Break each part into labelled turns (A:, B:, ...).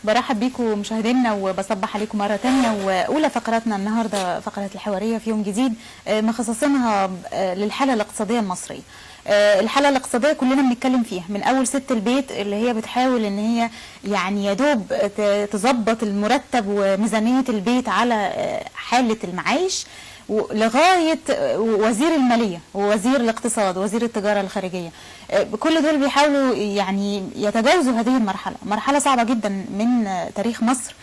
A: برحب بيكم مشاهدينا وبصبح عليكم مرة تانية. وأولى فقراتنا النهاردة فقرة الحوارية في يوم جديد مخصصينها للحالة الاقتصادية المصرية. الحالة الاقتصادية كلنا بنتكلم فيها، من أول ست البيت اللي هي بتحاول إن هي يعني يا دوب تظبط المرتب وميزانية البيت على حالة المعايش، لغايه وزير الماليه ووزير الاقتصاد ووزير التجاره الخارجيه. كل دول بيحاولوا يعني يتجاوزوا هذه المرحله، مرحله صعبه جدا من تاريخ مصر.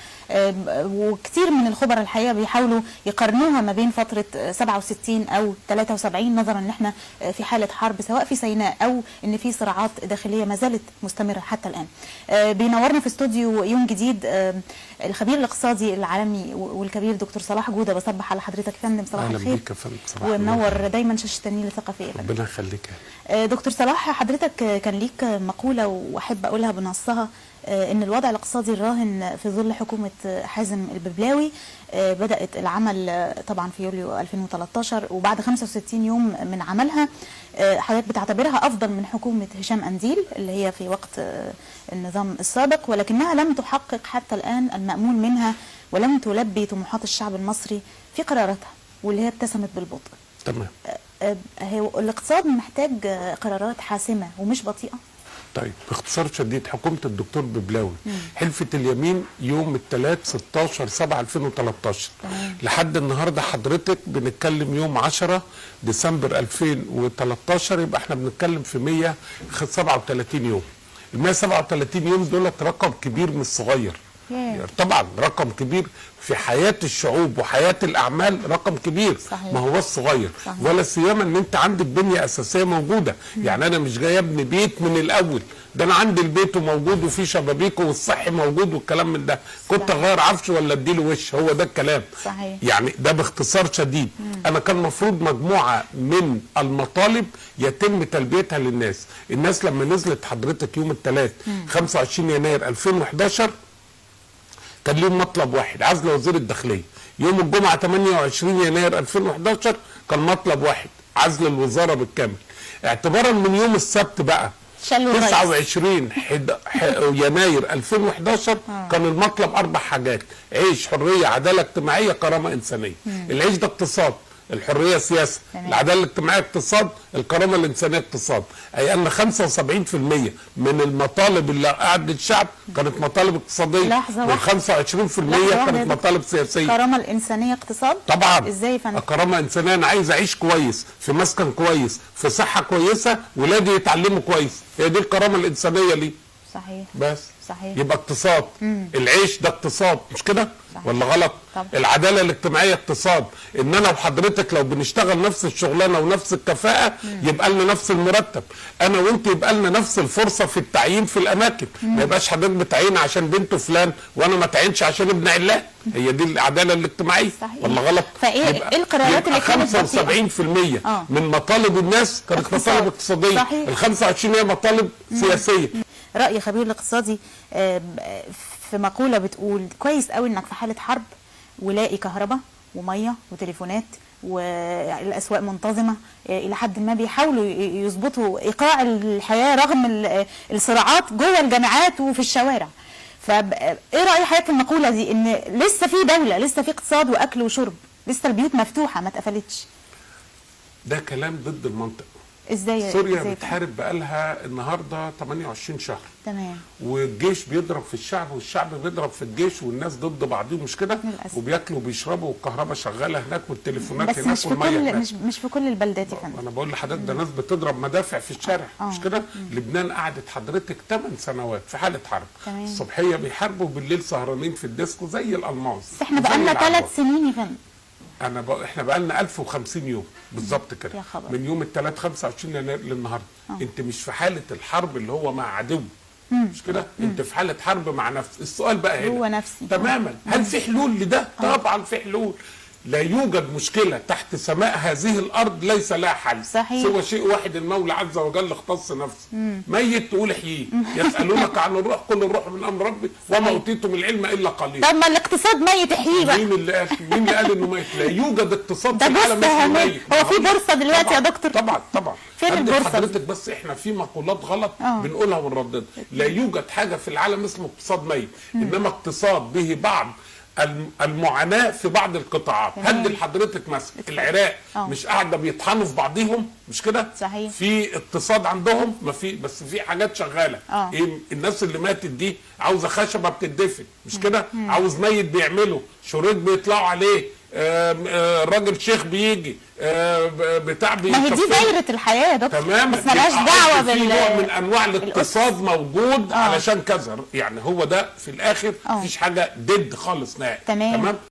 A: وكثير من الخبراء الحقيقه بيحاولوا يقارنوها ما بين فتره 67 او 73، نظرا ان احنا في حاله حرب سواء في سيناء او ان في صراعات داخليه ما زالت مستمره حتى الان. بينورنا في استوديو يوم جديد الخبير الاقتصادي العالمي والكبير دكتور صلاح جوده. بصبح على حضرتك يا فندم، صباح الخير.
B: اهلا بيك يا فندم، صباح الخير
A: ومنور دايما شاشه النيل الثقافيه.
B: ربنا يخليك.
A: دكتور صلاح، حضرتك كان ليك مقوله واحب اقولها بنصها، ان الوضع الاقتصادي الراهن في ظل حكومه حازم الببلاوي بدات العمل طبعا في يوليو 2013، وبعد 65 يوم من عملها حضرتك بتعتبرها افضل من حكومه هشام قنديل اللي هي في وقت النظام السابق، ولكنها لم تحقق حتى الان المأمول منها ولم تلبي طموحات الشعب المصري في قراراتها واللي هي ابتسمت بالبطء.
B: تمام.
A: الاقتصاد محتاج قرارات حاسمه ومش بطيئه.
B: طيب، باختصار شديد، حكومه الدكتور ببلاوي حلفت اليمين يوم الثلاث 16/7/2013 لحد النهارده حضرتك بنتكلم يوم 10 ديسمبر 2013، يبقى احنا بنتكلم في 137 يوم. ال 137 يوم دولت رقم كبير مش صغير. طبعا رقم كبير في حياة الشعوب وحياة الأعمال، رقم كبير.
A: صحيح.
B: ما هو الصغير. ولا سيما ان انت عندك بنية أساسية موجودة. يعني أنا مش جاي أبني بيت من الأول، ده أنا عندي البيت موجود وفيه شبابيكه والصحي موجود والكلام من ده. كنت أغير عفش ولا أديله وش، هو ده الكلام.
A: صحيح.
B: يعني ده باختصار شديد. أنا كان المفروض مجموعة من المطالب يتم تلبيتها للناس. الناس لما نزلت حضرتك يوم الثلاث 25 يناير 2011 كان ليهم مطلب واحد، عزل وزير الداخليه. يوم الجمعه 28 يناير 2011 كان مطلب واحد، عزل الوزاره بالكامل. اعتبارا من يوم السبت بقى 29 يناير 2011 كان المطلب 4 حاجات: عيش، حريه، عداله اجتماعيه، كرامه انسانيه. العيش ده اقتصاد، الحريه سياسه، العداله الاجتماعيه اقتصاد، الكرامه الانسانيه اقتصاد. اي ان 75% من المطالب اللي قعد الشعب كانت مطالب اقتصاديه، وال 25% كانت مطالب سياسيه.
A: الكرامه الانسانيه اقتصاد؟
B: طبعا.
A: ازاي يا فندم؟
B: الكرامه انسانيه، انا عايز اعيش كويس في مسكن كويس في صحه كويسه، ولادي يتعلموا كويس، هي دي الكرامه الانسانيه ليه.
A: صحيح.
B: بس
A: صحيح.
B: يبقى اقتصاد. العيش ده اقتصاد، مش كده؟ ولا غلط؟
A: طبعا.
B: العداله الاجتماعيه اقتصاد، ان انا وحضرتك لو بنشتغل نفس الشغلانه ونفس الكفاءه يبقى لنا نفس المرتب، انا وانت يبقى لنا نفس الفرصه في التعيين في الاماكن. ما يبقاش حضرتك بتعين عشان بنته فلان وانا ما تعينش عشان ابن علان. هي دي العداله الاجتماعيه.
A: صحيح.
B: ولا غلط؟
A: فايه القرارات اللي كانت
B: 75% من مطالب الناس كانت مطالب اقتصاديه.
A: صحيح.
B: ال 25 هي مطالب سياسيه.
A: رأي خبير الاقتصادي في مقولة بتقول كويس قوي انك في حالة حرب ولاقي كهرباء ومية وتليفونات والاسواق منتظمة، الى حد ما بيحاولوا يظبطوا ايقاع الحياة رغم الصراعات جوه الجامعات وفي الشوارع. فايه رأي حضرتك في المقولة دي، ان لسه في دولة، لسه في اقتصاد واكل وشرب، لسه البيوت مفتوحة ما اتقفلتش؟
B: ده كلام ضد المنطق.
A: ازاي؟
B: سوريا بتحارب بقالها النهارده 28 شهر.
A: تمام.
B: والجيش بيضرب في الشعب والشعب بيضرب في الجيش والناس ضد بعضهم، مش كده؟ وبياكلوا وبيشربوا والكهرباء شغاله هناك والتليفونات هناك والميه
A: هناك. مش في كل البلدات يا فندم.
B: انا بقول لحضرتك ده ناس بتضرب مدافع في الشارع، مش كده؟ لبنان قعدت حضرتك 8 سنوات في حاله حرب.
A: تمام.
B: الصبحيه بيحاربوا بالليل سهرانين في الديسكو زي الالماس.
A: بس احنا بقالنا 3 سنين يا فندم.
B: احنا بقى لنا 1050 يوم بالظبط كده، من يوم الثلاث 25 يناير للنهارده. انت مش في حاله الحرب اللي هو مع عدو، مش كده؟ انت في حاله حرب مع نفس. السؤال بقى هنا
A: هو نفسي
B: تماما، هل في حلول لده؟ طبعا في حلول. لا يوجد مشكله تحت سماء هذه الارض ليس لها حل.
A: صحيح.
B: سوى شيء واحد، المولى عز وجل اختص نفسه. ميت تقول احييه. يسالونك عن الروح قل الروح من امر ربي وما اوتيتم العلم الا قليلا.
A: طب ما الاقتصاد ميت احييه بقى.
B: مين اللي قال انه ميت؟ لا يوجد اقتصاد في العالم
A: اسمه
B: ميت.
A: هو في بورصه دلوقتي يا دكتور؟
B: طبعا
A: فين البورصه؟
B: حضرتك بس احنا في مقولات غلط بنقولها ونرددها. لا يوجد حاجه في العالم اسمه اقتصاد ميت، انما اقتصاد به بعض المعاناه في بعض القطاعات. هدي لحضرتك مثلا العراق مش قاعده بيطحنوا في بعضيهم، مش كده؟
A: صحيح.
B: في اقتصاد عندهم، ما في، بس في حاجات شغاله. ايه الناس اللي ماتت دي عاوزه خشبه بتدفن، مش كده؟ عاوز ميت بيعملوا شريط بيطلعوا عليه، راجل شيخ بيجي بتاع
A: ما هي دي دايره الحياه يا دكتور.
B: تمام.
A: بس مالهاش دعوه
B: في نوع من انواع الاقتصاد موجود علشان كذا، يعني هو ده في الاخر مفيش حاجه ضد خالص نهائي.
A: تمام.